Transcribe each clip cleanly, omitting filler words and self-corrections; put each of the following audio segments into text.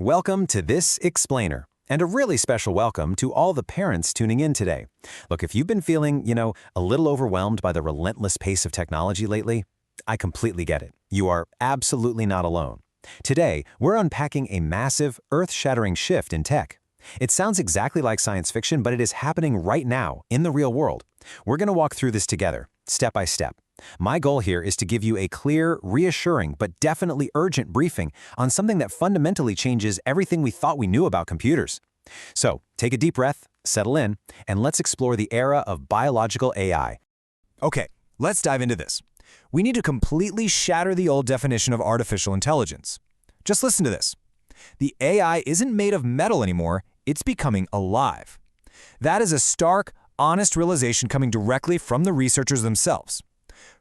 Welcome to This Explainer, and a really special welcome to all the parents tuning in today. Look, if you've been feeling, a little overwhelmed by the relentless pace of technology lately, I completely get it. You are absolutely not alone. Today, we're unpacking a massive, earth-shattering shift in tech. It sounds exactly like science fiction, but it is happening right now, in the real world. We're going to walk through this together, step by step. My goal here is to give you a clear, reassuring, but definitely urgent briefing on something that fundamentally changes everything we thought we knew about computers. So, take a deep breath, settle in, and let's explore the era of biological AI. Okay, let's dive into this. We need to completely shatter the old definition of artificial intelligence. Just listen to this. The AI isn't made of metal anymore, it's becoming alive. That is a stark, honest realization coming directly from the researchers themselves.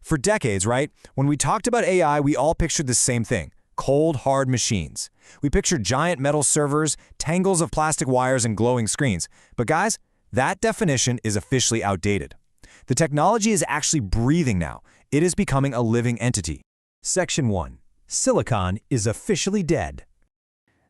For decades, right, when we talked about AI, we all pictured the same thing: cold, hard machines. We pictured giant metal servers, tangles of plastic wires, and glowing screens. But guys, that definition is officially outdated. The technology is actually breathing now. It is becoming a living entity. Section 1. Silicon is officially dead.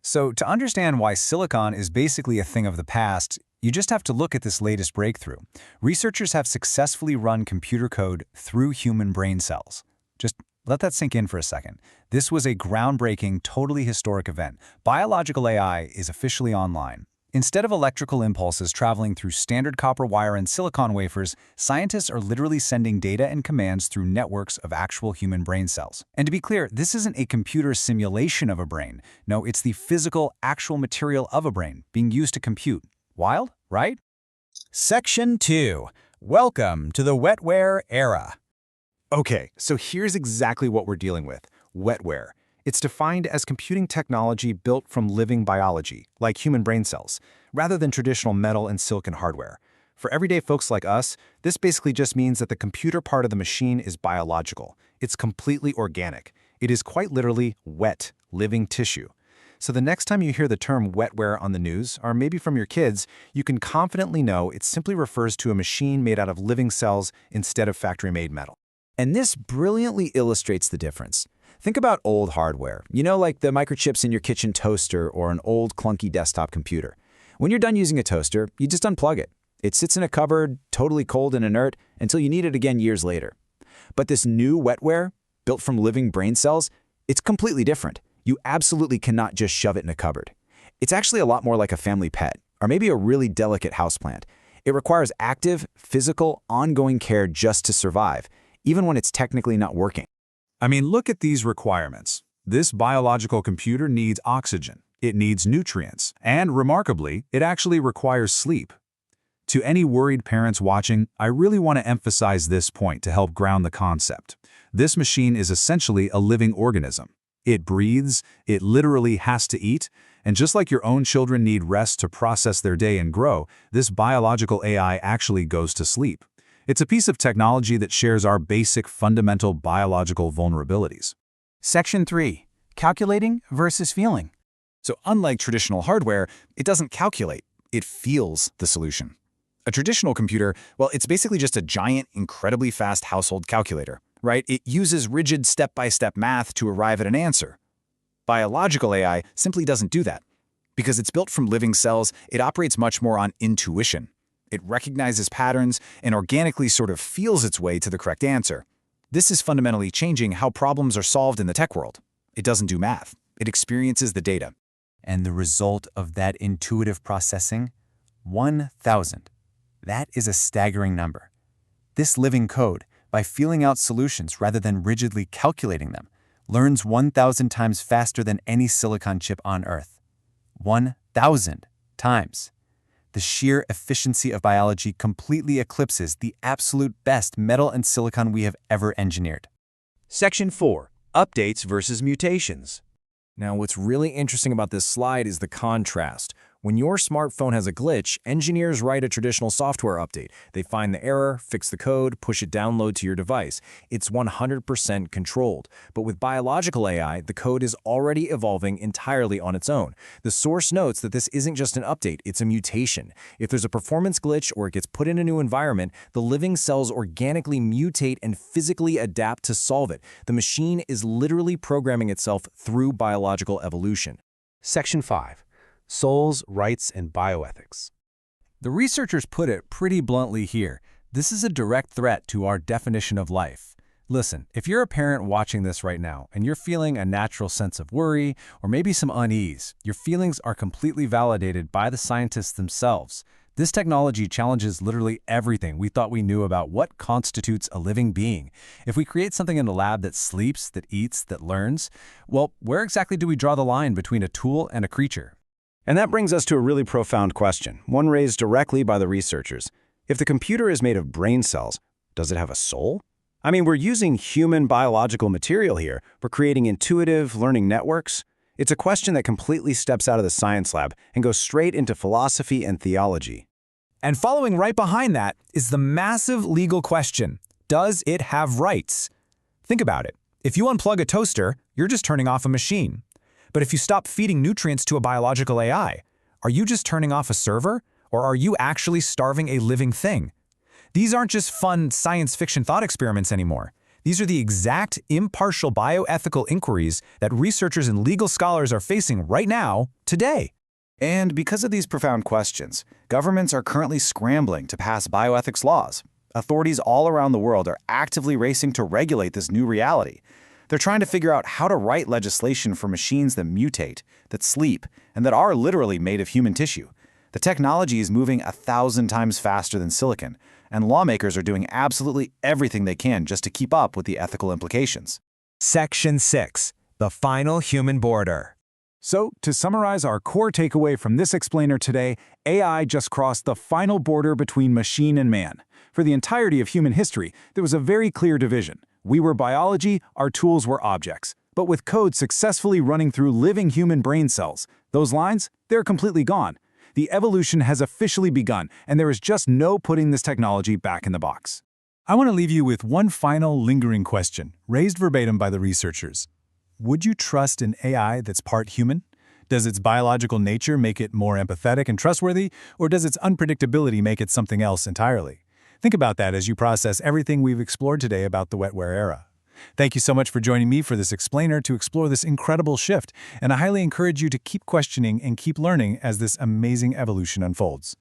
So, to understand why silicon is basically a thing of the past, you just have to look at this latest breakthrough. Researchers have successfully run computer code through human brain cells. Just let that sink in for a second. This was a groundbreaking, totally historic event. Biological AI is officially online. Instead of electrical impulses traveling through standard copper wire and silicon wafers, scientists are literally sending data and commands through networks of actual human brain cells. And to be clear, this isn't a computer simulation of a brain. No, it's the physical, actual material of a brain being used to compute. Wild, right? Section 2. Welcome to the wetware era. Okay, so here's exactly what we're dealing with: wetware. It's defined as computing technology built from living biology, like human brain cells, rather than traditional metal and silicon hardware. For everyday folks like us, this basically just means that the computer part of the machine is biological. It's completely organic. It is quite literally wet, living tissue. So the next time you hear the term wetware on the news, or maybe from your kids, you can confidently know it simply refers to a machine made out of living cells instead of factory-made metal. And this brilliantly illustrates the difference. Think about old hardware, like the microchips in your kitchen toaster or an old clunky desktop computer. When you're done using a toaster, you just unplug it. It sits in a cupboard, totally cold and inert, until you need it again years later. But this new wetware, built from living brain cells, it's completely different. You absolutely cannot just shove it in a cupboard. It's actually a lot more like a family pet, or maybe a really delicate houseplant. It requires active, physical, ongoing care just to survive, even when it's technically not working. I mean, look at these requirements. This biological computer needs oxygen. It needs nutrients. And remarkably, it actually requires sleep. To any worried parents watching, I really want to emphasize this point to help ground the concept. This machine is essentially a living organism. It breathes, it literally has to eat, and just like your own children need rest to process their day and grow, this biological AI actually goes to sleep. It's a piece of technology that shares our basic fundamental biological vulnerabilities. Section 3. Calculating versus feeling. So unlike traditional hardware, it doesn't calculate, it feels the solution. A traditional computer, well, it's basically just a giant, incredibly fast household calculator, right? It uses rigid step-by-step math to arrive at an answer. Biological AI simply doesn't do that. Because it's built from living cells, it operates much more on intuition. It recognizes patterns and organically sort of feels its way to the correct answer. This is fundamentally changing how problems are solved in the tech world. It doesn't do math. It experiences the data. And the result of that intuitive processing? 1,000. That is a staggering number. This living code, by feeling out solutions rather than rigidly calculating them, learns 1,000 times faster than any silicon chip on Earth. 1,000 times. The sheer efficiency of biology completely eclipses the absolute best metal and silicon we have ever engineered. Section 4. Updates versus mutations. Now, what's really interesting about this slide is the contrast. When your smartphone has a glitch, engineers write a traditional software update. They find the error, fix the code, push it download to your device. It's 100% controlled. But with biological AI, the code is already evolving entirely on its own. The source notes that this isn't just an update, it's a mutation. If there's a performance glitch or it gets put in a new environment, the living cells organically mutate and physically adapt to solve it. The machine is literally programming itself through biological evolution. Section 5. Souls, Rights, and Bioethics. The researchers put it pretty bluntly here. This is a direct threat to our definition of life. Listen, if you're a parent watching this right now and you're feeling a natural sense of worry or maybe some unease, your feelings are completely validated by the scientists themselves. This technology challenges literally everything we thought we knew about what constitutes a living being. If we create something in the lab that sleeps, that eats, that learns, well, where exactly do we draw the line between a tool and a creature? And that brings us to a really profound question, one raised directly by the researchers. If the computer is made of brain cells, does it have a soul? I mean, we're using human biological material here. We're creating intuitive learning networks. It's a question that completely steps out of the science lab and goes straight into philosophy and theology. And following right behind that is the massive legal question: does it have rights? Think about it. If you unplug a toaster, you're just turning off a machine. But if you stop feeding nutrients to a biological AI, are you just turning off a server? Or are you actually starving a living thing? These aren't just fun science fiction thought experiments anymore. These are the exact impartial bioethical inquiries that researchers and legal scholars are facing right now, today. And because of these profound questions, governments are currently scrambling to pass bioethics laws. Authorities all around the world are actively racing to regulate this new reality. They're trying to figure out how to write legislation for machines that mutate, that sleep, and that are literally made of human tissue. The technology is moving 1,000 times faster than silicon, and lawmakers are doing absolutely everything they can just to keep up with the ethical implications. Section 6. The final human border. So, to summarize our core takeaway from this explainer today, AI just crossed the final border between machine and man. For the entirety of human history, there was a very clear division. We were biology, our tools were objects. But with code successfully running through living human brain cells, those lines, they're completely gone. The evolution has officially begun, and there is just no putting this technology back in the box. I want to leave you with one final lingering question, raised verbatim by the researchers. Would you trust an AI that's part human? Does its biological nature make it more empathetic and trustworthy, or does its unpredictability make it something else entirely? Think about that as you process everything we've explored today about the wetware era. Thank you so much for joining me for this explainer to explore this incredible shift, and I highly encourage you to keep questioning and keep learning as this amazing evolution unfolds.